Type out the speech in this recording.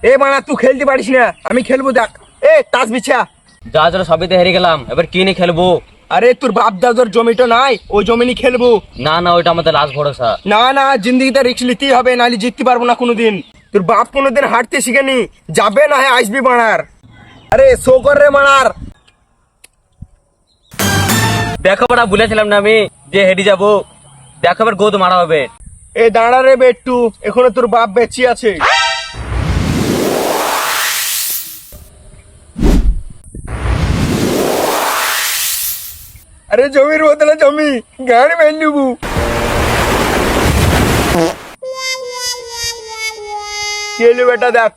এ মানা তুই খেলতে পারিস না, আমি খেলবো দেখ। এ তাস বিছা। যা যা সবিতে হেরে গেলাম, এবার কি নিয়ে খেলবো? আরে তোর বাপ দাদার জমিটা নাই, ওই জমি নিয়ে খেলবো। না না, ওইটা আমাদের লাস্ট ভরসা। না না, জিন্দিগিতে রিস্ক নিতেই হবে, নাহলে জিততে পারবো না কোনোদিন। তোর বাপ কোনোদিন হাঁটতে শিখেনি, যাবে না হ্যাঁ আসবি মানার। আরে শো কর রে মানার। দেখো বড়া, বলেছিলাম না আমি যে হেরে যাবো। দেখো এবার গোদ মারা হবে। এ দাঁড়া রে বেট্টু, এখনো তোর বাপ বেঁচে আছে। আরে জমির বদলে জমি, গাড়ি মেন নিবু। কি হলো বেটা দেখ।